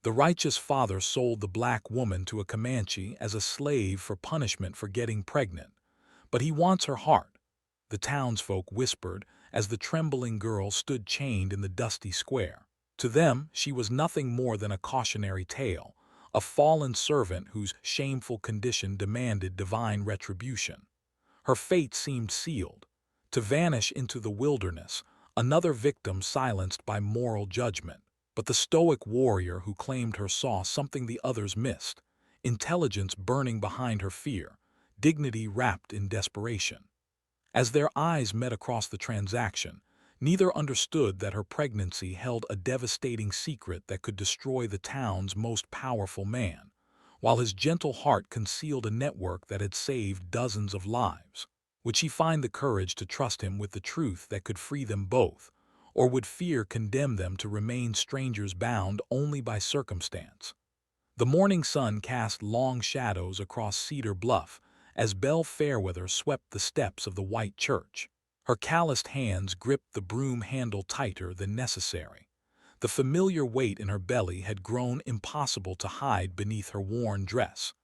The righteous father sold the black woman to a Comanche as a slave for punishment for getting pregnant. But he wants her heart, the townsfolk whispered as the trembling girl stood chained in the dusty square. To them, she was nothing more than a cautionary tale, a fallen servant whose shameful condition demanded divine retribution. Her fate seemed sealed, to vanish into the wilderness, another victim silenced by moral judgment. But the stoic warrior who claimed her saw something the others missed, intelligence burning behind her fear, dignity wrapped in desperation. As their eyes met across the transaction, neither understood that her pregnancy held a devastating secret that could destroy the town's most powerful man, while his gentle heart concealed a network that had saved dozens of lives. Would she find the courage to trust him with the truth that could free them both, or would fear condemn them to remain strangers bound only by circumstance? The morning sun cast long shadows across Cedar Bluff as Belle Fairweather swept the steps of the white church. Her calloused hands gripped the broom handle tighter than necessary. The familiar weight in her belly had grown impossible to hide beneath her worn dress.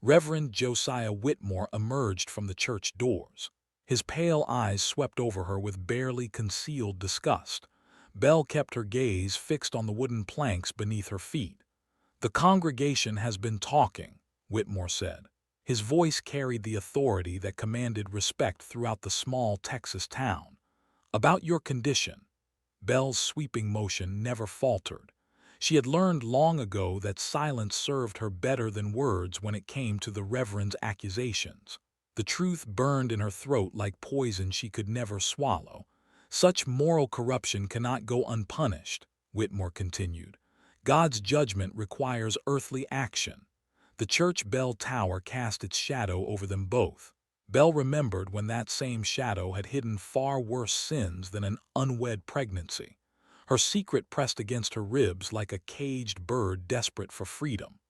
Reverend Josiah Whitmore emerged from the church doors. His pale eyes swept over her with barely concealed disgust. Belle kept her gaze fixed on the wooden planks beneath her feet. "The congregation has been talking," Whitmore said. His voice carried the authority that commanded respect throughout the small Texas town. "About your condition." Belle's sweeping motion never faltered. She had learned long ago that silence served her better than words when it came to the Reverend's accusations. The truth burned in her throat like poison she could never swallow. "Such moral corruption cannot go unpunished," Whitmore continued. "God's judgment requires earthly action." The church bell tower cast its shadow over them both. Belle remembered when that same shadow had hidden far worse sins than an unwed pregnancy. Her secret pressed against her ribs like a caged bird desperate for freedom.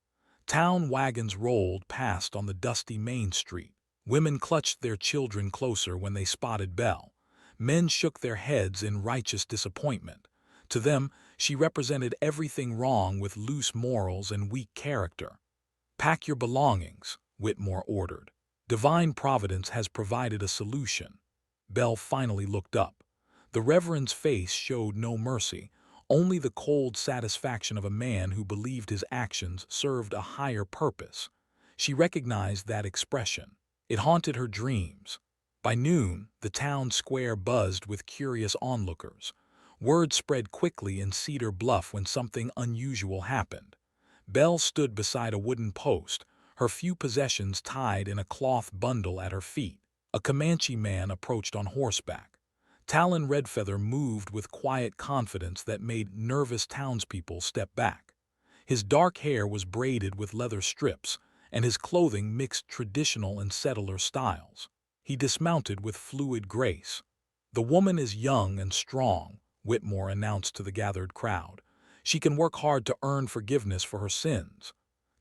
Town wagons rolled past on the dusty main street. Women clutched their children closer when they spotted Belle. Men shook their heads in righteous disappointment. To them, she represented everything wrong with loose morals and weak character. "Pack your belongings," Whitmore ordered. "Divine Providence has provided a solution." Belle finally looked up. The Reverend's face showed no mercy, only the cold satisfaction of a man who believed his actions served a higher purpose. She recognized that expression. It haunted her dreams. By noon, the town square buzzed with curious onlookers. Word spread quickly in Cedar Bluff when something unusual happened. Belle stood beside a wooden post, her few possessions tied in a cloth bundle at her feet. A Comanche man approached on horseback. Talon Redfeather moved with quiet confidence that made nervous townspeople step back. His dark hair was braided with leather strips, and his clothing mixed traditional and settler styles. He dismounted with fluid grace. "The woman is young and strong," Whitmore announced to the gathered crowd. "She can work hard to earn forgiveness for her sins."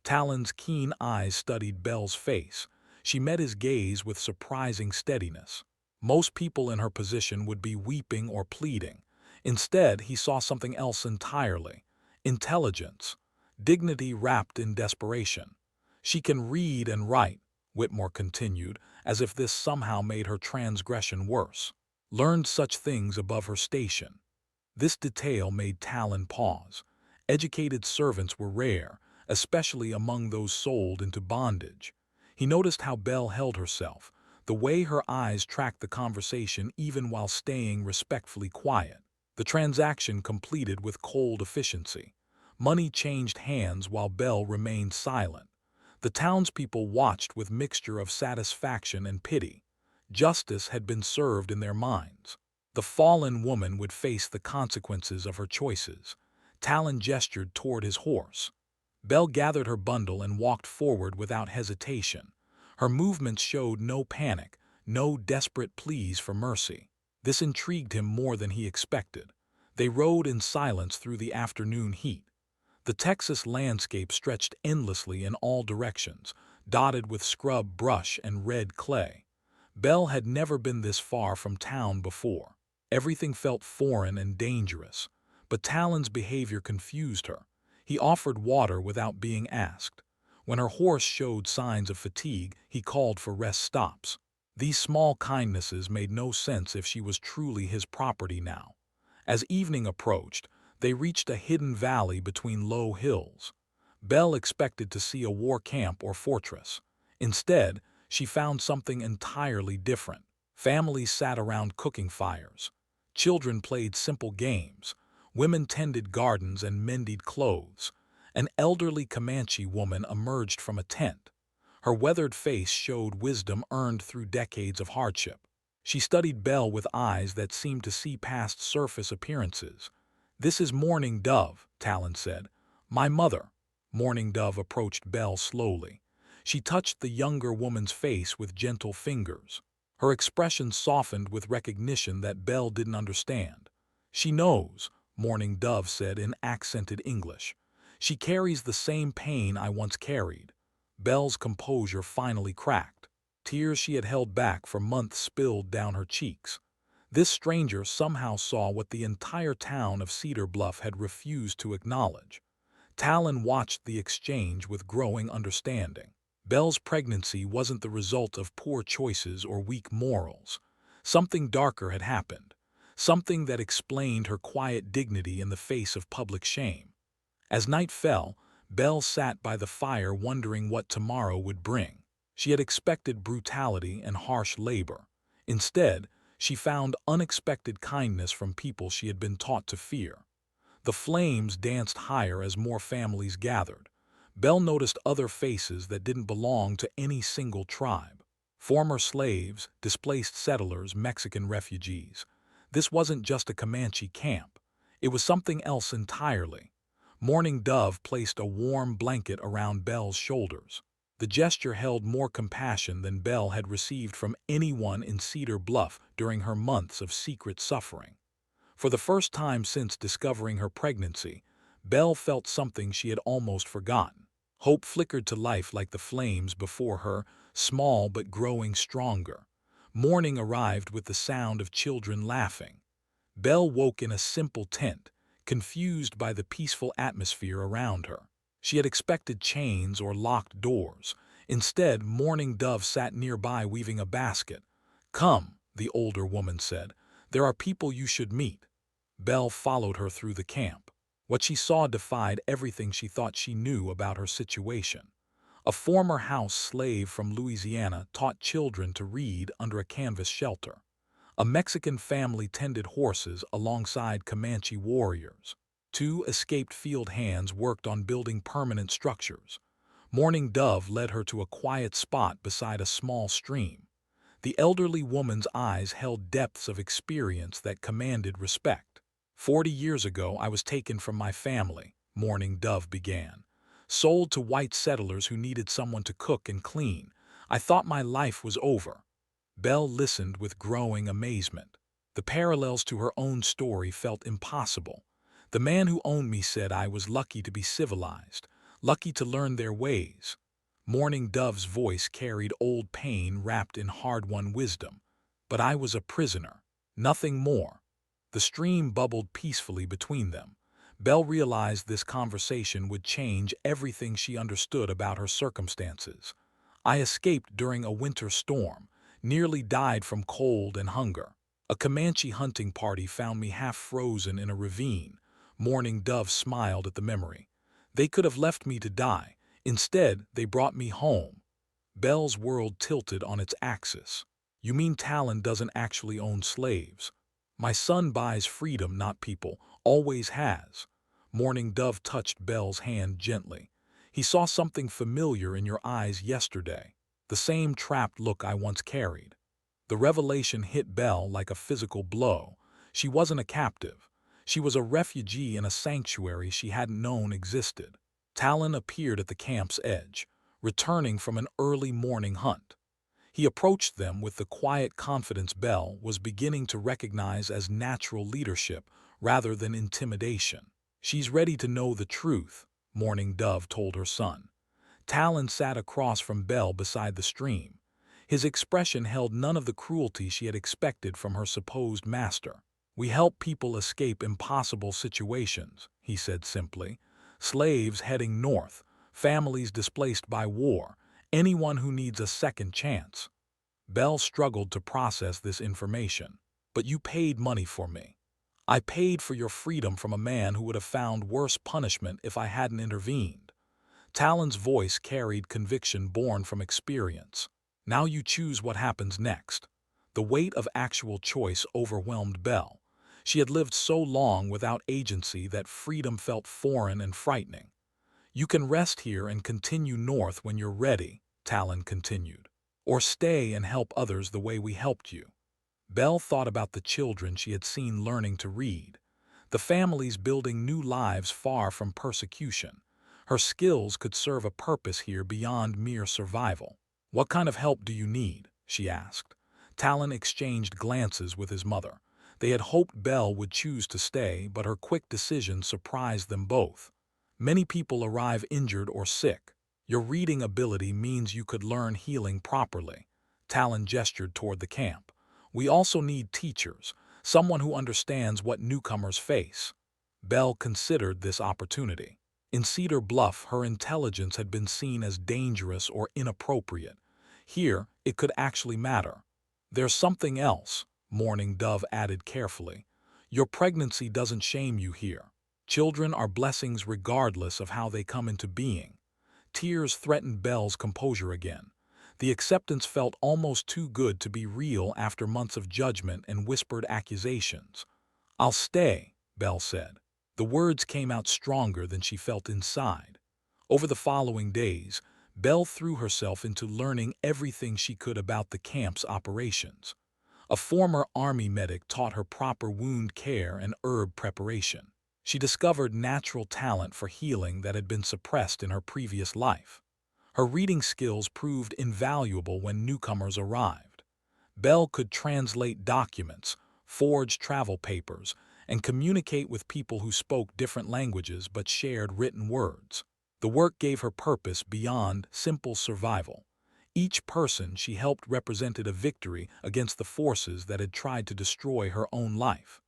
Talon's keen eyes studied Belle's face. She met his gaze with surprising steadiness. Most people in her position would be weeping or pleading. Instead, he saw something else entirely: intelligence, dignity wrapped in desperation. "She can read and write," Whitmore continued, as if this somehow made her transgression worse. "Learned such things above her station." This detail made Talon pause. Educated servants were rare, especially among those sold into bondage. He noticed how Belle held herself, the way her eyes tracked the conversation even while staying respectfully quiet. The transaction completed with cold efficiency. Money changed hands while Belle remained silent. The townspeople watched with mixture of satisfaction and pity. Justice had been served in their minds. The fallen woman would face the consequences of her choices. Talon gestured toward his horse. Belle gathered her bundle and walked forward without hesitation. Her movements showed no panic, no desperate pleas for mercy. This intrigued him more than he expected. They rode in silence through the afternoon heat. The Texas landscape stretched endlessly in all directions, dotted with scrub brush and red clay. Belle had never been this far from town before. Everything felt foreign and dangerous. But Talon's behavior confused her. He offered water without being asked. When her horse showed signs of fatigue, he called for rest stops. These small kindnesses made no sense if she was truly his property now. As evening approached, they reached a hidden valley between low hills. Belle expected to see a war camp or fortress. Instead, she found something entirely different. Families sat around cooking fires. Children played simple games. Women tended gardens and mended clothes. An elderly Comanche woman emerged from a tent. Her weathered face showed wisdom earned through decades of hardship. She studied Belle with eyes that seemed to see past surface appearances. "This is Morning Dove," Talon said. "My mother." Morning Dove approached Belle slowly. She touched the younger woman's face with gentle fingers. Her expression softened with recognition that Belle didn't understand. "She knows," Morning Dove said in accented English. "She carries the same pain I once carried." Belle's composure finally cracked. Tears she had held back for months spilled down her cheeks. This stranger somehow saw what the entire town of Cedar Bluff had refused to acknowledge. Talon watched the exchange with growing understanding. Belle's pregnancy wasn't the result of poor choices or weak morals. Something darker had happened. Something that explained her quiet dignity in the face of public shame. As night fell, Belle sat by the fire wondering what tomorrow would bring. She had expected brutality and harsh labor. Instead, she found unexpected kindness from people she had been taught to fear. The flames danced higher as more families gathered. Belle noticed other faces that didn't belong to any single tribe. Former slaves, displaced settlers, Mexican refugees. This wasn't just a Comanche camp. It was something else entirely. Morning Dove placed a warm blanket around Belle's shoulders. The gesture held more compassion than Belle had received from anyone in Cedar Bluff during her months of secret suffering. For the first time since discovering her pregnancy, Belle felt something she had almost forgotten. Hope flickered to life like the flames before her, small but growing stronger. Morning arrived with the sound of children laughing. Belle woke in a simple tent, confused by the peaceful atmosphere around her. She had expected chains or locked doors. Instead, Morning Dove sat nearby weaving a basket. "Come," the older woman said. "There are people you should meet." Belle followed her through the camp. What she saw defied everything she thought she knew about her situation. A former house slave from Louisiana taught children to read under a canvas shelter. A Mexican family tended horses alongside Comanche warriors. Two escaped field hands worked on building permanent structures. Morning Dove led her to a quiet spot beside a small stream. The elderly woman's eyes held depths of experience that commanded respect. "40 years ago, I was taken from my family," Morning Dove began. "Sold to white settlers who needed someone to cook and clean. I thought my life was over." Belle listened with growing amazement. The parallels to her own story felt impossible. "The man who owned me said I was lucky to be civilized, lucky to learn their ways." Morning Dove's voice carried old pain wrapped in hard-won wisdom. "But I was a prisoner, nothing more." The stream bubbled peacefully between them. Belle realized this conversation would change everything she understood about her circumstances. "I escaped during a winter storm, nearly died from cold and hunger. A Comanche hunting party found me half frozen in a ravine." Morning Dove smiled at the memory. "They could have left me to die. Instead, they brought me home." Belle's world tilted on its axis. "You mean Talon doesn't actually own slaves?" "My son buys freedom, not people. Always has." Morning Dove touched Belle's hand gently. "He saw something familiar in your eyes yesterday. The same trapped look I once carried." The revelation hit Belle like a physical blow. She wasn't a captive. She was a refugee in a sanctuary she hadn't known existed. Talon appeared at the camp's edge, returning from an early morning hunt. He approached them with the quiet confidence Belle was beginning to recognize as natural leadership rather than intimidation. "She's ready to know the truth," Morning Dove told her son. Talon sat across from Belle beside the stream. His expression held none of the cruelty she had expected from her supposed master. "We help people escape impossible situations," he said simply. slaves heading north, families displaced by war, anyone who needs a second chance. Belle struggled to process this information. But you paid money for me. I paid for your freedom from a man who would have found worse punishment if I hadn't intervened. Talon's voice carried conviction born from experience. Now you choose what happens next. The weight of actual choice overwhelmed Belle. She had lived so long without agency that freedom felt foreign and frightening. You can rest here and continue north when you're ready, Talon continued. Or stay and help others the way we helped you. Belle thought about the children she had seen learning to read, the families building new lives far from persecution. Her skills could serve a purpose here beyond mere survival. What kind of help do you need? She asked. Talon exchanged glances with his mother. They had hoped Belle would choose to stay, but her quick decision surprised them both. Many people arrive injured or sick. Your reading ability means you could learn healing properly. Talon gestured toward the camp. We also need teachers, someone who understands what newcomers face. Belle considered this opportunity. In Cedar Bluff, her intelligence had been seen as dangerous or inappropriate. Here, it could actually matter. There's something else, Mourning Dove added carefully. Your pregnancy doesn't shame you here. Children are blessings regardless of how they come into being. Tears threatened Belle's composure again. The acceptance felt almost too good to be real after months of judgment and whispered accusations. I'll stay, Belle said. The words came out stronger than she felt inside. Over the following days, Belle threw herself into learning everything she could about the camp's operations. A former army medic taught her proper wound care and herb preparation. She discovered natural talent for healing that had been suppressed in her previous life. Her reading skills proved invaluable when newcomers arrived. Belle could translate documents, forge travel papers, and communicate with people who spoke different languages but shared written words. The work gave her purpose beyond simple survival. Each person she helped represented a victory against the forces that had tried to destroy her own life.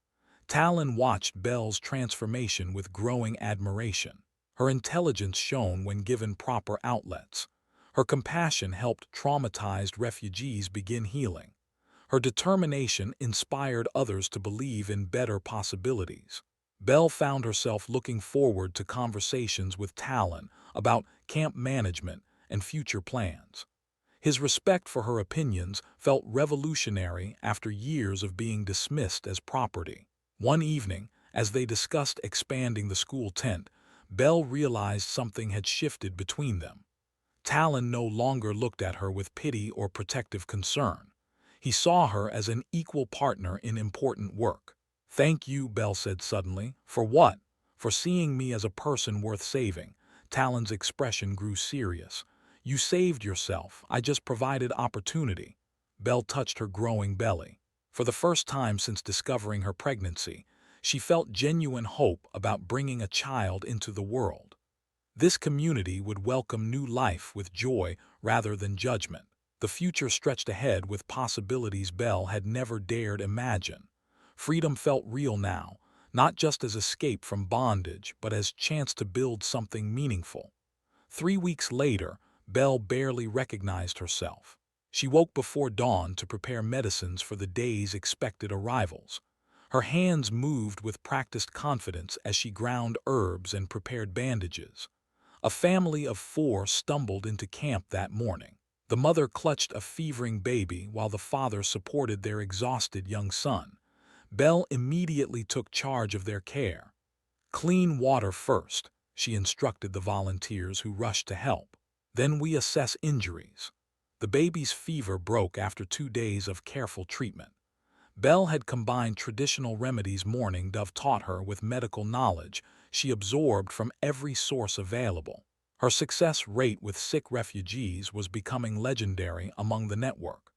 Talon watched Belle's transformation with growing admiration. Her intelligence shone when given proper outlets. Her compassion helped traumatized refugees begin healing. Her determination inspired others to believe in better possibilities. Belle found herself looking forward to conversations with Talon about camp management and future plans. His respect for her opinions felt revolutionary after years of being dismissed as property. One evening, as they discussed expanding the school tent, Belle realized something had shifted between them. Talon no longer looked at her with pity or protective concern. He saw her as an equal partner in important work. Thank you, Belle said suddenly. For what? For seeing me as a person worth saving. Talon's expression grew serious. You saved yourself. I just provided opportunity. Belle touched her growing belly. For the first time since discovering her pregnancy, she felt genuine hope about bringing a child into the world. This community would welcome new life with joy rather than judgment. The future stretched ahead with possibilities Belle had never dared imagine. Freedom felt real now, not just as escape from bondage, but as chance to build something meaningful. 3 weeks later, Belle barely recognized herself. She woke before dawn to prepare medicines for the day's expected arrivals. Her hands moved with practiced confidence as she ground herbs and prepared bandages. A family of 4 stumbled into camp that morning. The mother clutched a fevering baby while the father supported their exhausted young son. Belle immediately took charge of their care. Clean water first, she instructed the volunteers who rushed to help. Then we assess injuries. The baby's fever broke after 2 days of careful treatment. Belle had combined traditional remedies Mourning Dove taught her with medical knowledge she absorbed from every source available. Her success rate with sick refugees was becoming legendary among the network.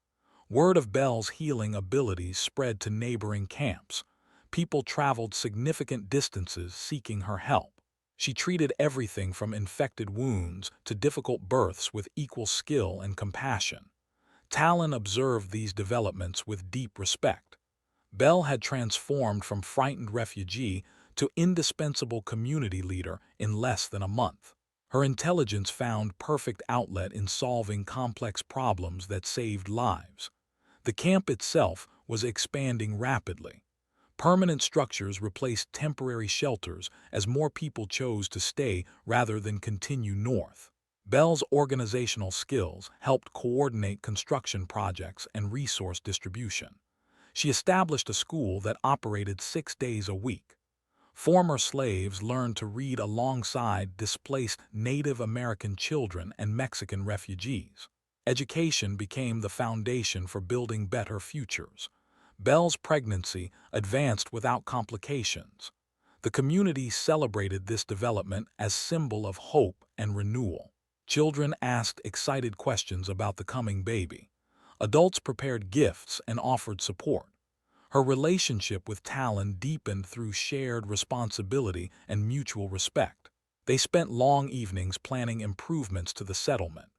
Word of Belle's healing abilities spread to neighboring camps. People traveled significant distances seeking her help. She treated everything from infected wounds to difficult births with equal skill and compassion. Talon observed these developments with deep respect. Belle had transformed from frightened refugee to indispensable community leader in less than a month. Her intelligence found perfect outlet in solving complex problems that saved lives. The camp itself was expanding rapidly. Permanent structures replaced temporary shelters as more people chose to stay rather than continue north. Bell's organizational skills helped coordinate construction projects and resource distribution. She established a school that operated 6 days a week. Former slaves learned to read alongside displaced Native American children and Mexican refugees. Education became the foundation for building better futures. Belle's pregnancy advanced without complications. The community celebrated this development as symbol of hope and renewal. Children asked excited questions about the coming baby. Adults prepared gifts and offered support. Her relationship with Talon deepened through shared responsibility and mutual respect. They spent long evenings planning improvements to the settlement.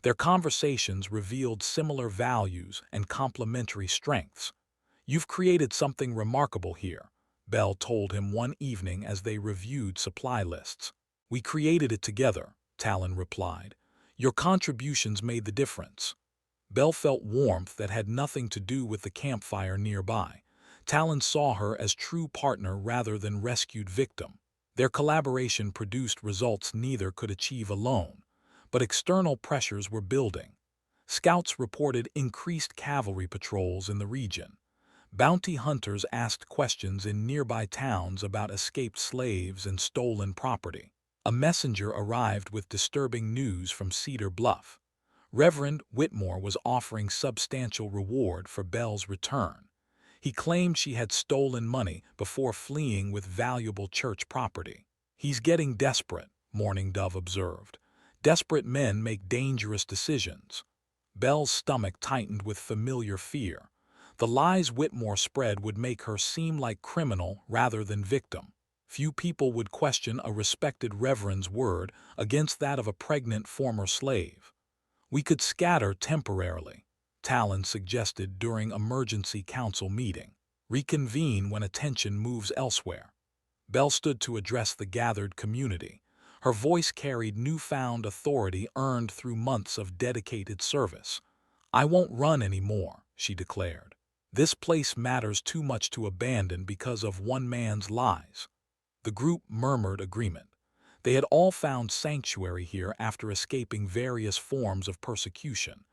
Their conversations revealed similar values and complementary strengths. "You've created something remarkable here," Bell told him one evening as they reviewed supply lists. "We created it together," Talon replied. "Your contributions made the difference." Bell felt warmth that had nothing to do with the campfire nearby. Talon saw her as true partner rather than rescued victim. Their collaboration produced results neither could achieve alone. But external pressures were building. Scouts reported increased cavalry patrols in the region. Bounty hunters asked questions in nearby towns about escaped slaves and stolen property. A messenger arrived with disturbing news from Cedar Bluff. Reverend Whitmore was offering substantial reward for Bell's return. He claimed she had stolen money before fleeing with valuable church property. "He's getting desperate," Morning Dove observed. "Desperate men make dangerous decisions." Bell's stomach tightened with familiar fear. The lies Whitmore spread would make her seem like criminal rather than victim. Few people would question a respected reverend's word against that of a pregnant former slave. "We could scatter temporarily," Talon suggested during emergency council meeting. "Reconvene when attention moves elsewhere." Bell stood to address the gathered community. Her voice carried newfound authority earned through months of dedicated service. "I won't run anymore," she declared. "This place matters too much to abandon because of one man's lies." The group murmured agreement. They had all found sanctuary here after escaping various forms of persecution.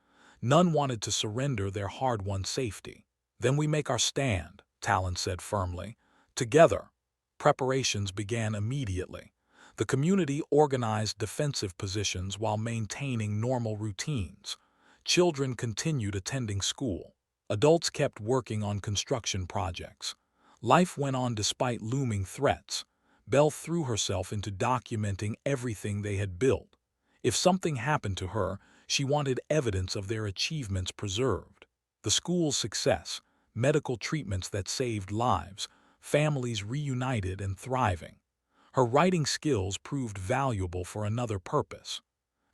None wanted to surrender their hard-won safety. "Then we make our stand," Talon said firmly. "Together." Preparations began immediately. The community organized defensive positions while maintaining normal routines. Children continued attending school. Adults kept working on construction projects. Life went on despite looming threats. Bell threw herself into documenting everything they had built. If something happened to her, she wanted evidence of their achievements preserved. The school's success, medical treatments that saved lives, families reunited and thriving. Her writing skills proved valuable for another purpose.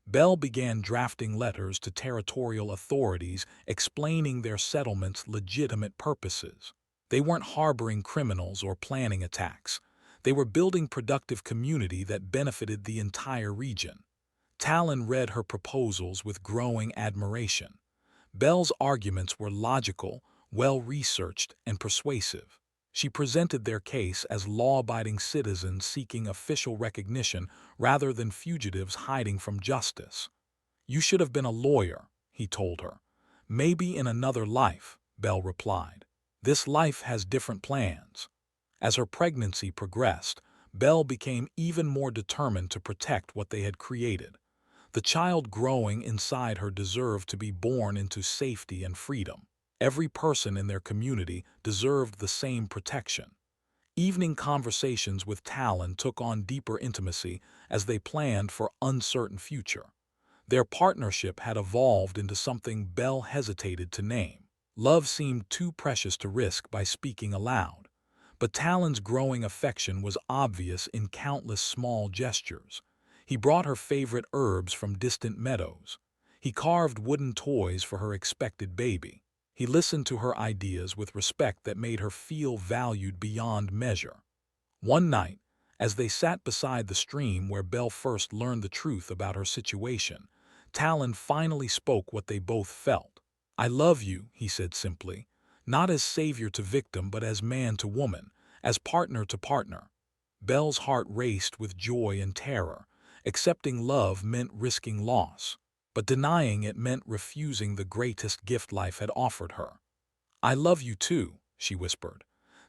Bell began drafting letters to territorial authorities explaining their settlement's legitimate purposes. They weren't harboring criminals or planning attacks. They were building productive community that benefited the entire region. Talon read her proposals with growing admiration. Bell's arguments were logical, well-researched, and persuasive. She presented their case as law-abiding citizens seeking official recognition rather than fugitives hiding from justice. "You should have been a lawyer," he told her. "Maybe in another life," Bell replied. "This life has different plans." As her pregnancy progressed, Bell became even more determined to protect what they had created. The child growing inside her deserved to be born into safety and freedom. Every person in their community deserved the same protection. Evening conversations with Talon took on deeper intimacy as they planned for uncertain future. Their partnership had evolved into something Bell hesitated to name. Love seemed too precious to risk by speaking aloud. But Talon's growing affection was obvious in countless small gestures. He brought her favorite herbs from distant meadows. He carved wooden toys for her expected baby. He listened to her ideas with respect that made her feel valued beyond measure. One night, as they sat beside the stream where Belle first learned the truth about her situation, Talon finally spoke what they both felt. "I love you," he said simply, "not as savior to victim but as man to woman, as partner to partner." Belle's heart raced with joy and terror. Accepting love meant risking loss, but denying it meant refusing the greatest gift life had offered her. "I love you too," she whispered.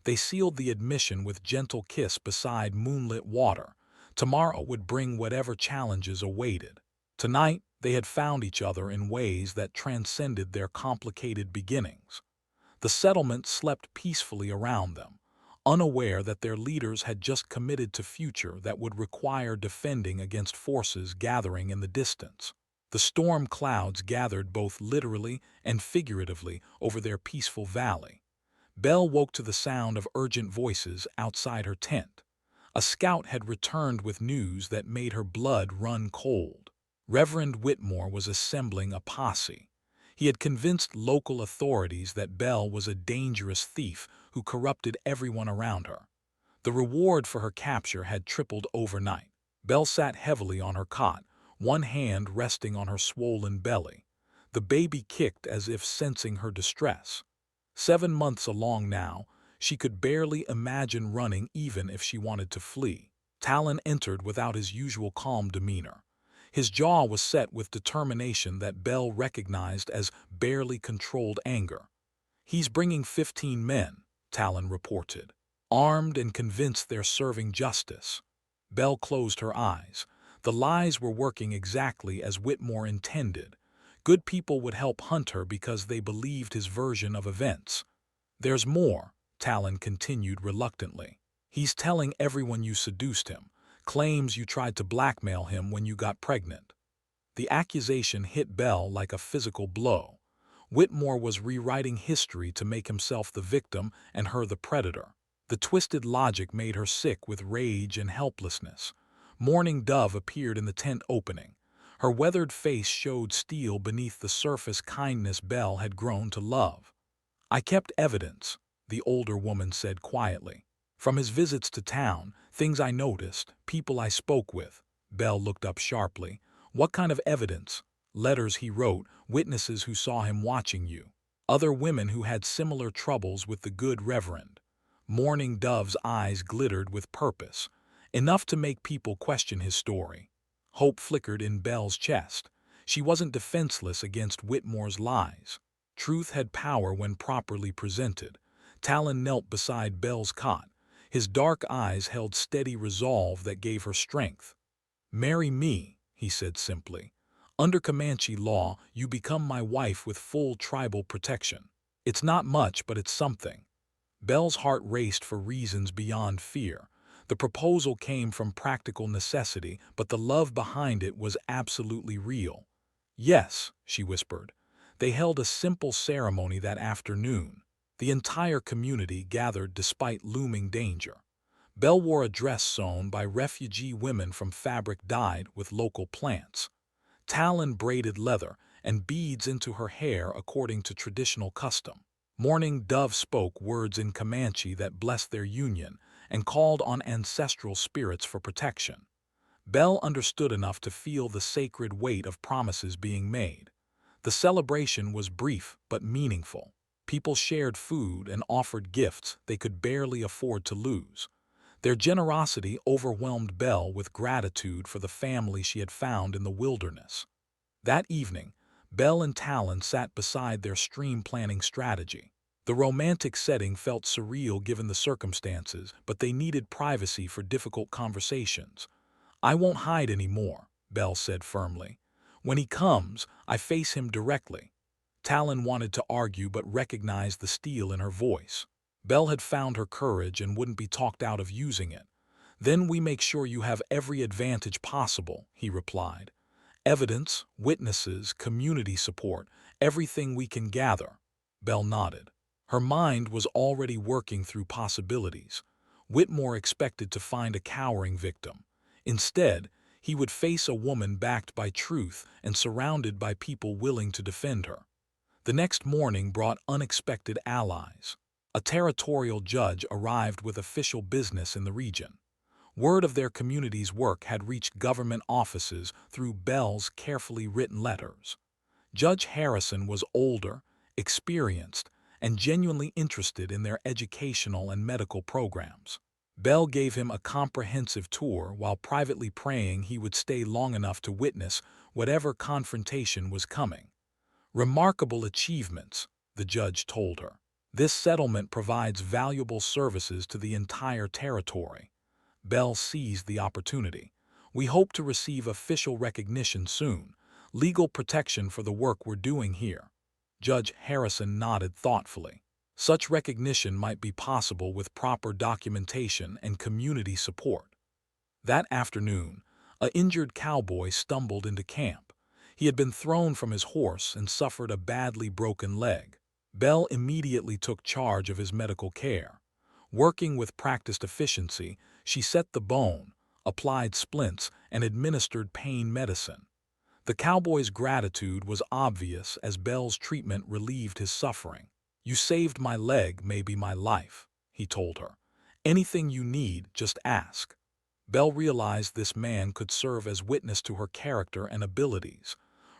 They sealed the admission with gentle kiss beside moonlit water. Tomorrow would bring whatever challenges awaited. Tonight, they had found each other in ways that transcended their complicated beginnings. The settlement slept peacefully around them, unaware that their leaders had just committed to future that would require defending against forces gathering in the distance. The storm clouds gathered both literally and figuratively over their peaceful valley. Belle woke to the sound of urgent voices outside her tent. A scout had returned with news that made her blood run cold. Reverend Whitmore was assembling a posse. He had convinced local authorities that Belle was a dangerous thief who corrupted everyone around her. The reward for her capture had tripled overnight. Belle sat heavily on her cot, one hand resting on her swollen belly. The baby kicked as if sensing her distress. 7 months along now, she could barely imagine running even if she wanted to flee. Talon entered without his usual calm demeanor. His jaw was set with determination that Belle recognized as barely controlled anger. "He's bringing 15 men," Talon reported, "armed and convinced they're serving justice." Belle closed her eyes. The lies were working exactly as Whitmore intended. Good people would help hunt her because they believed his version of events. "There's more," Talon continued reluctantly. "He's telling everyone you seduced him, claims you tried to blackmail him when you got pregnant." The accusation hit Belle like a physical blow. Whitmore was rewriting history to make himself the victim and her the predator. The twisted logic made her sick with rage and helplessness. Mourning Dove appeared in the tent opening. Her weathered face showed steel beneath the surface kindness Belle had grown to love. "I kept evidence," the older woman said quietly. "From his visits to town, things I noticed, people I spoke with." Belle looked up sharply. "What kind of evidence?" "Letters he wrote, witnesses who saw him watching you. Other women who had similar troubles with the good Reverend." Mourning Dove's eyes glittered with purpose, enough to make people question his story. Hope flickered in Belle's chest. She wasn't defenseless against Whitmore's lies. Truth had power when properly presented. Talon knelt beside Belle's cot. His dark eyes held steady resolve that gave her strength. "Marry me," he said simply. "Under Comanche law, you become my wife with full tribal protection. It's not much, but it's something." Belle's heart raced for reasons beyond fear. The proposal came from practical necessity, but the love behind it was absolutely real. "Yes," she whispered. They held a simple ceremony that afternoon. The entire community gathered despite looming danger. Belle wore a dress sewn by refugee women from fabric dyed with local plants. Talon braided leather and beads into her hair according to traditional custom. Mourning Dove spoke words in Comanche that blessed their union and called on ancestral spirits for protection. Belle understood enough to feel the sacred weight of promises being made. The celebration was brief but meaningful. People shared food and offered gifts they could barely afford to lose. Their generosity overwhelmed Belle with gratitude for the family she had found in the wilderness. That evening, Belle and Talon sat beside their stream planning strategy. The romantic setting felt surreal given the circumstances, but they needed privacy for difficult conversations. "I won't hide anymore," Belle said firmly. "When he comes, I face him directly." Talon wanted to argue but recognized the steel in her voice. Belle had found her courage and wouldn't be talked out of using it. "Then we make sure you have every advantage possible," he replied. "Evidence, witnesses, community support, everything we can gather." Belle nodded. Her mind was already working through possibilities. Whitmore expected to find a cowering victim. Instead, he would face a woman backed by truth and surrounded by people willing to defend her. The next morning brought unexpected allies. A territorial judge arrived with official business in the region. Word of their community's work had reached government offices through Bell's carefully written letters. Judge Harrison was older, experienced, and genuinely interested in their educational and medical programs. Bell gave him a comprehensive tour while privately praying he would stay long enough to witness whatever confrontation was coming. "Remarkable achievements," the judge told her. "This settlement provides valuable services to the entire territory." Bell seized the opportunity. "We hope to receive official recognition soon, legal protection for the work we're doing here." Judge Harrison nodded thoughtfully. Such recognition might be possible with proper documentation and community support. That afternoon, an injured cowboy stumbled into camp. He had been thrown from his horse and suffered a badly broken leg. Bell immediately took charge of his medical care. Working with practiced efficiency, she set the bone, applied splints, and administered pain medicine. The cowboy's gratitude was obvious as Bell's treatment relieved his suffering. "You saved my leg, maybe my life," he told her. "Anything you need, just ask." Bell realized this man could serve as witness to her character and abilities.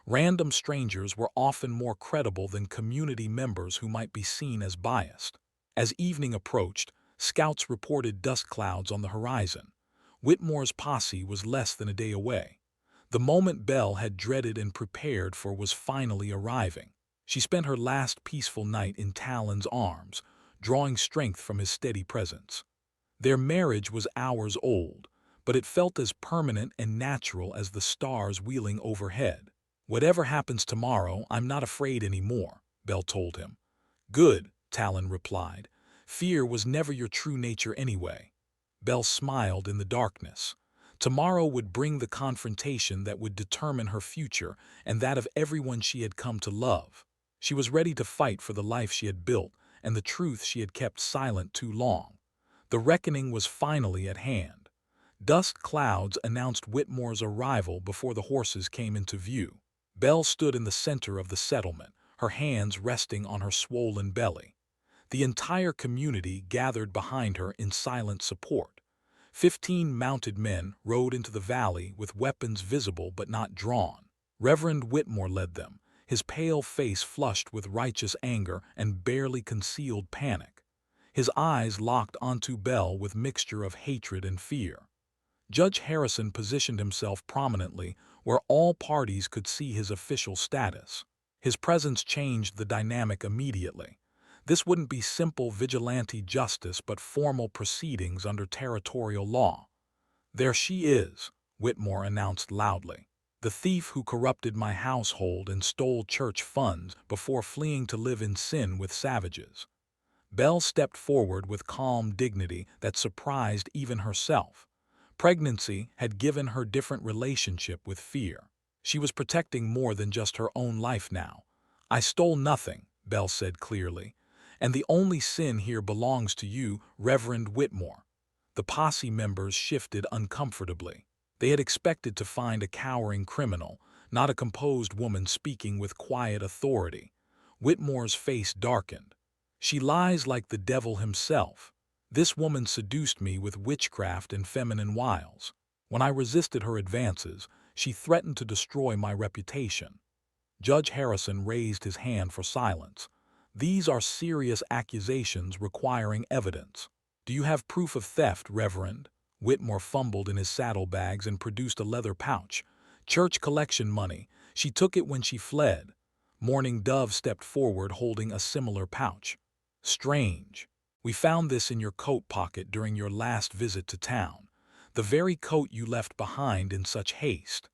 Random strangers were often more credible than community members who might be seen as biased. As evening approached, scouts reported dust clouds on the horizon. Whitmore's posse was less than a day away. The moment Bell had dreaded and prepared for was finally arriving. She spent her last peaceful night in Talon's arms, drawing strength from his steady presence. Their marriage was hours old, but it felt as permanent and natural as the stars wheeling overhead. "Whatever happens tomorrow, I'm not afraid anymore," Bell told him. "Good," Talon replied. "Fear was never your true nature anyway." Bell smiled in the darkness. Tomorrow would bring the confrontation that would determine her future and that of everyone she had come to love. She was ready to fight for the life she had built and the truth she had kept silent too long. The reckoning was finally at hand. Dust clouds announced Whitmore's arrival before the horses came into view. Bell stood in the center of the settlement, her hands resting on her swollen belly. The entire community gathered behind her in silent support. 15 mounted men rode into the valley with weapons visible but not drawn. Reverend Whitmore led them, his pale face flushed with righteous anger and barely concealed panic. His eyes locked onto Bell with mixture of hatred and fear. Judge Harrison positioned himself prominently where all parties could see his official status. His presence changed the dynamic immediately. This wouldn't be simple vigilante justice but formal proceedings under territorial law. "There she is," Whitmore announced loudly. "The thief who corrupted my household and stole church funds before fleeing to live in sin with savages." Bell stepped forward with calm dignity that surprised even herself. Pregnancy had given her different relationship with fear. She was protecting more than just her own life now. "I stole nothing," Bell said clearly. "And the only sin here belongs to you, Reverend Whitmore." The posse members shifted uncomfortably. They had expected to find a cowering criminal, not a composed woman speaking with quiet authority. Whitmore's face darkened. "She lies like the devil himself. This woman seduced me with witchcraft and feminine wiles. When I resisted her advances, she threatened to destroy my reputation." Judge Harrison raised his hand for silence. "These are serious accusations requiring evidence." "Do you have proof of theft, Reverend?" Whitmore fumbled in his saddlebags and produced a leather pouch. "Church collection money. She took it when she fled." Mourning Dove stepped forward holding a similar pouch. "Strange. We found this in your coat pocket during your last visit to town. The very coat you left behind in such haste."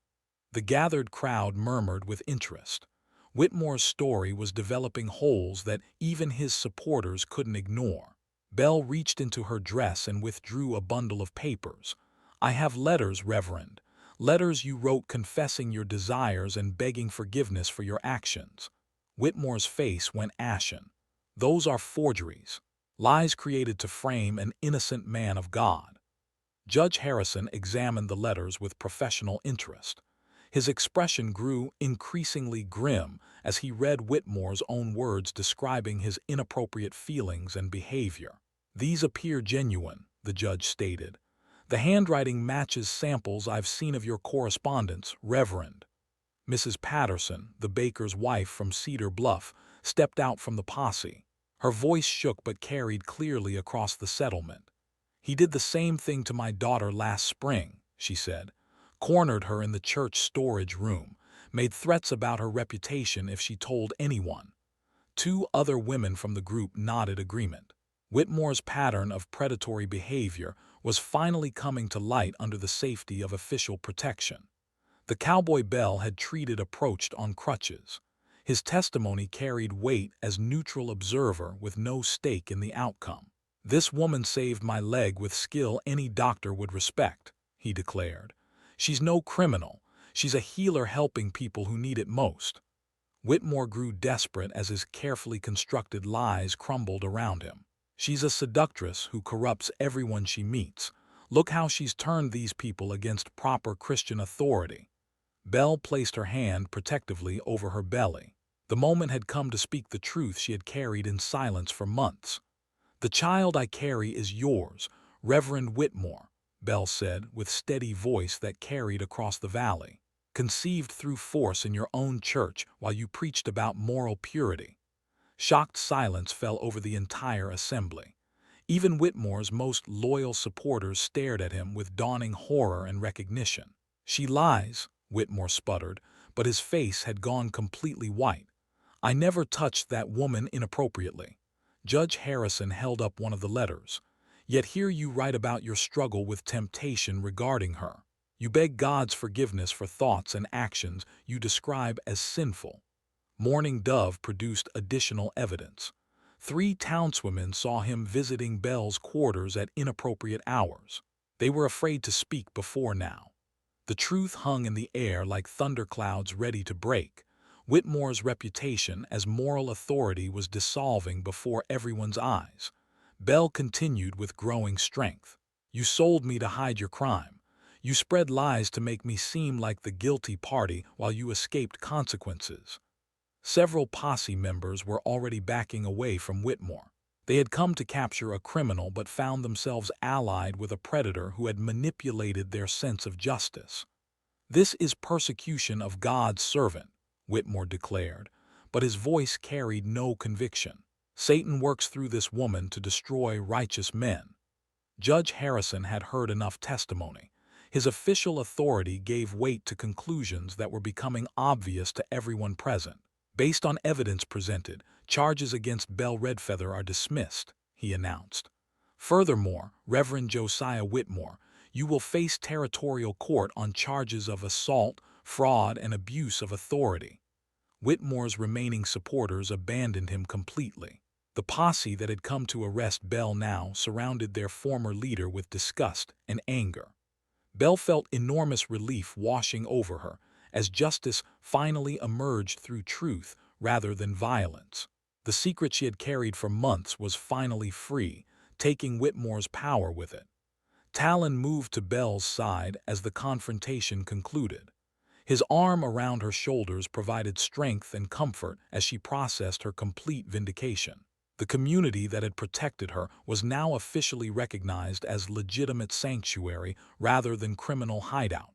The gathered crowd murmured with interest. Whitmore's story was developing holes that even his supporters couldn't ignore. Bell reached into her dress and withdrew a bundle of papers. "I have letters, Reverend. Letters you wrote confessing your desires and begging forgiveness for your actions." Whitmore's face went ashen. "Those are forgeries. Lies created to frame an innocent man of God." Judge Harrison examined the letters with professional interest. His expression grew increasingly grim as he read Whitmore's own words describing his inappropriate feelings and behavior. "These appear genuine," the judge stated. "The handwriting matches samples I've seen of your correspondence, Reverend." Mrs. Patterson, the baker's wife from Cedar Bluff, stepped out from the posse. Her voice shook but carried clearly across the settlement. "He did the same thing to my daughter last spring," she said. "Cornered her in the church storage room, made threats about her reputation if she told anyone." Two other women from the group nodded agreement. Whitmore's pattern of predatory behavior was finally coming to light under the safety of official protection. The cowboy Bell had treated approached on crutches. His testimony carried weight as neutral observer with no stake in the outcome. "This woman saved my leg with skill any doctor would respect," he declared. "She's no criminal. She's a healer helping people who need it most." Whitmore grew desperate as his carefully constructed lies crumbled around him. "She's a seductress who corrupts everyone she meets. Look how she's turned these people against proper Christian authority." Belle placed her hand protectively over her belly. The moment had come to speak the truth she had carried in silence for months. "The child I carry is yours, Reverend Whitmore," Belle said with steady voice that carried across the valley. "Conceived through force in your own church while you preached about moral purity." Shocked silence fell over the entire assembly. Even Whitmore's most loyal supporters stared at him with dawning horror and recognition. "She lies," Whitmore sputtered, but his face had gone completely white. "I never touched that woman inappropriately." Judge Harrison held up one of the letters. "Yet here you write about your struggle with temptation regarding her. You beg God's forgiveness for thoughts and actions you describe as sinful." Mourning Dove produced additional evidence. 3 townswomen saw him visiting Belle's quarters at inappropriate hours. They were afraid to speak before now. The truth hung in the air like thunderclouds ready to break. Whitmore's reputation as moral authority was dissolving before everyone's eyes. Belle continued with growing strength. "You sold me to hide your crime. You spread lies to make me seem like the guilty party while you escaped consequences." Several posse members were already backing away from Whitmore. They had come to capture a criminal but found themselves allied with a predator who had manipulated their sense of justice. "This is persecution of God's servant," Whitmore declared, but his voice carried no conviction. "Satan works through this woman to destroy righteous men." Judge Harrison had heard enough testimony. His official authority gave weight to conclusions that were becoming obvious to everyone present. "Based on evidence presented, charges against Belle Redfeather are dismissed," he announced. "Furthermore, Reverend Josiah Whitmore, you will face territorial court on charges of assault, fraud, and abuse of authority." Whitmore's remaining supporters abandoned him completely. The posse that had come to arrest Belle now surrounded their former leader with disgust and anger. Belle felt enormous relief washing over her as justice finally emerged through truth rather than violence. The secret she had carried for months was finally free, taking Whitmore's power with it. Talon moved to Belle's side as the confrontation concluded. His arm around her shoulders provided strength and comfort as she processed her complete vindication. The community that had protected her was now officially recognized as legitimate sanctuary rather than criminal hideout.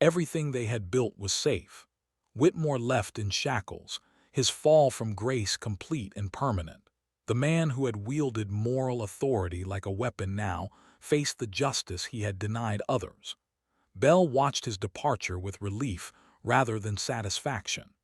Everything they had built was safe. Whitmore left in shackles, his fall from grace complete and permanent. The man who had wielded moral authority like a weapon now faced the justice he had denied others. Belle watched his departure with relief rather than satisfaction.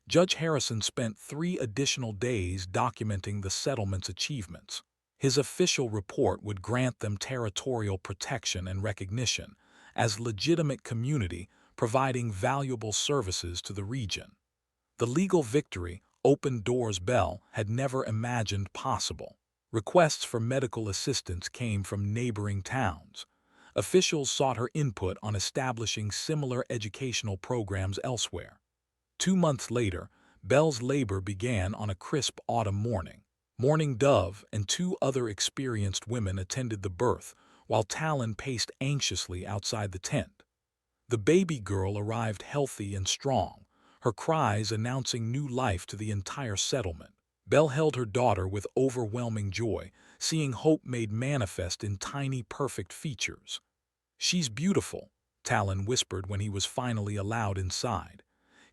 Judge Harrison spent 3 additional days documenting the settlement's achievements. His official report would grant them territorial protection and recognition as legitimate community providing valuable services to the region. The legal victory opened doors Belle had never imagined possible. Requests for medical assistance came from neighboring towns. Officials sought her input on establishing similar educational programs elsewhere. 2 months later, Belle's labor began on a crisp autumn morning. Mourning Dove and 2 other experienced women attended the birth, while Talon paced anxiously outside the tent. The baby girl arrived healthy and strong, her cries announcing new life to the entire settlement. Belle held her daughter with overwhelming joy, seeing hope made manifest in tiny, perfect features. "She's beautiful," Talon whispered when he was finally allowed inside.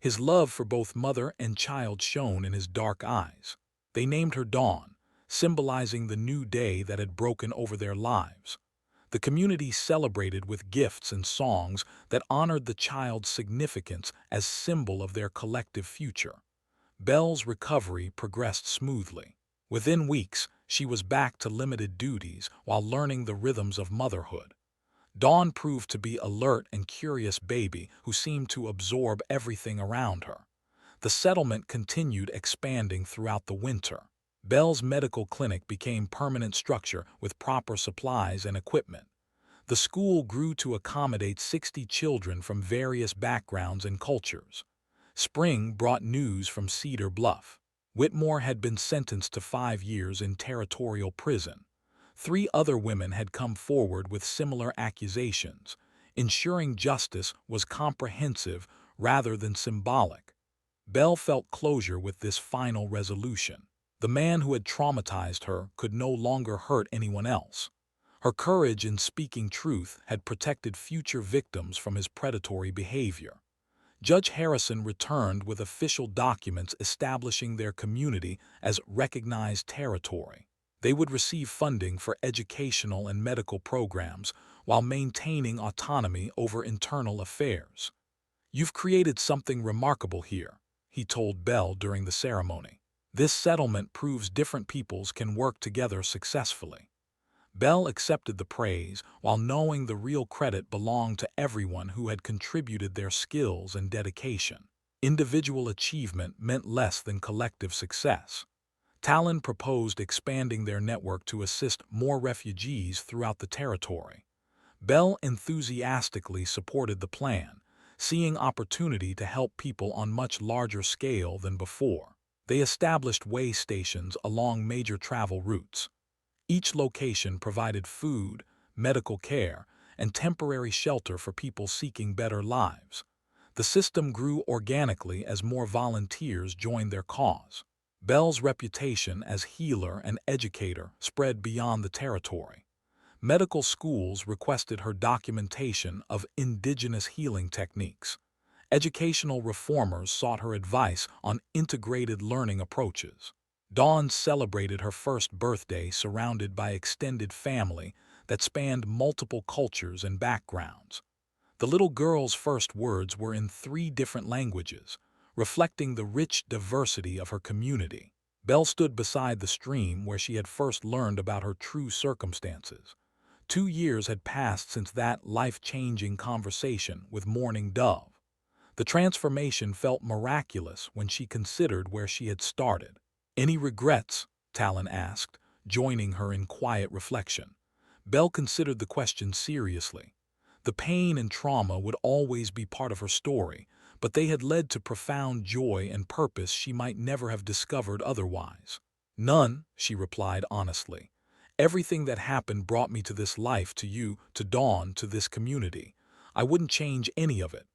His love for both mother and child shone in his dark eyes. They named her Dawn, symbolizing the new day that had broken over their lives. The community celebrated with gifts and songs that honored the child's significance as symbol of their collective future. Belle's recovery progressed smoothly. Within weeks, she was back to limited duties while learning the rhythms of motherhood. Dawn proved to be alert and curious baby who seemed to absorb everything around her. The settlement continued expanding throughout the winter. Belle's medical clinic became permanent structure with proper supplies and equipment. The school grew to accommodate 60 children from various backgrounds and cultures. Spring brought news from Cedar Bluff. Whitmore had been sentenced to 5 years in territorial prison. 3 other women had come forward with similar accusations, ensuring justice was comprehensive rather than symbolic. Belle felt closure with this final resolution. The man who had traumatized her could no longer hurt anyone else. Her courage in speaking truth had protected future victims from his predatory behavior. Judge Harrison returned with official documents establishing their community as recognized territory. They would receive funding for educational and medical programs while maintaining autonomy over internal affairs. "You've created something remarkable here," he told Belle during the ceremony. "This settlement proves different peoples can work together successfully." Belle accepted the praise while knowing the real credit belonged to everyone who had contributed their skills and dedication. Individual achievement meant less than collective success. Talon proposed expanding their network to assist more refugees throughout the territory. Belle enthusiastically supported the plan, seeing opportunity to help people on much larger scale than before. They established way stations along major travel routes. Each location provided food, medical care, and temporary shelter for people seeking better lives. The system grew organically as more volunteers joined their cause. Belle's reputation as healer and educator spread beyond the territory. Medical schools requested her documentation of indigenous healing techniques. Educational reformers sought her advice on integrated learning approaches. Dawn celebrated her first birthday surrounded by extended family that spanned multiple cultures and backgrounds. The little girl's first words were in 3 different languages, reflecting the rich diversity of her community. Belle stood beside the stream where she had first learned about her true circumstances. 2 years had passed since that life-changing conversation with Mourning Dove. The transformation felt miraculous when she considered where she had started. "Any regrets?" Talon asked, joining her in quiet reflection. Belle considered the question seriously. The pain and trauma would always be part of her story, but they had led to profound joy and purpose she might never have discovered otherwise. "None," she replied honestly. "Everything that happened brought me to this life, to you, to Dawn, to this community. I wouldn't change any of it."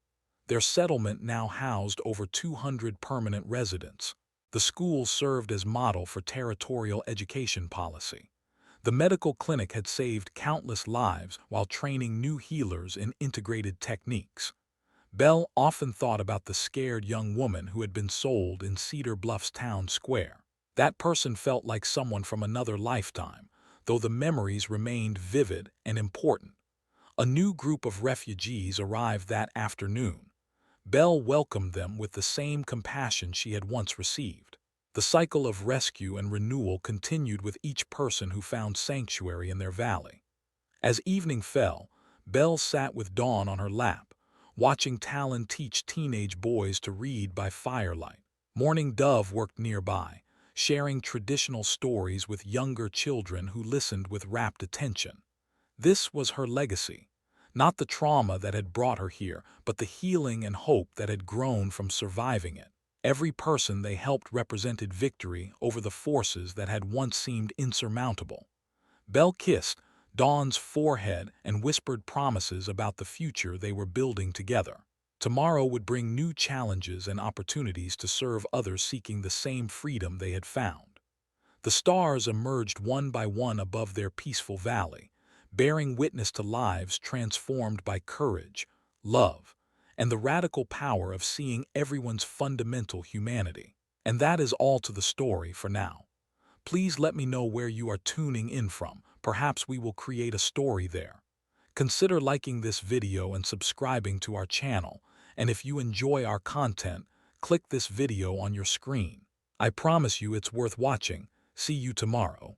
Their settlement now housed over 200 permanent residents. The school served as model for territorial education policy. The medical clinic had saved countless lives while training new healers in integrated techniques. Belle often thought about the scared young woman who had been sold in Cedar Bluff's town square. That person felt like someone from another lifetime, though the memories remained vivid and important. A new group of refugees arrived that afternoon. Belle welcomed them with the same compassion she had once received. The cycle of rescue and renewal continued with each person who found sanctuary in their valley. As evening fell, Belle sat with Dawn on her lap, watching Talon teach teenage boys to read by firelight. Mourning Dove worked nearby, sharing traditional stories with younger children who listened with rapt attention. This was her legacy. Not the trauma that had brought her here, but the healing and hope that had grown from surviving it. Every person they helped represented victory over the forces that had once seemed insurmountable. Belle kissed Dawn's forehead, and whispered promises about the future they were building together. Tomorrow would bring new challenges and opportunities to serve others seeking the same freedom they had found. The stars emerged one by one above their peaceful valley, bearing witness to lives transformed by courage, love, and the radical power of seeing everyone's fundamental humanity. And that is all to the story for now. Please let me know where you are tuning in from. Perhaps we will create a story there. Consider liking this video and subscribing to our channel. And if you enjoy our content, click this video on your screen. I promise you it's worth watching. See you tomorrow.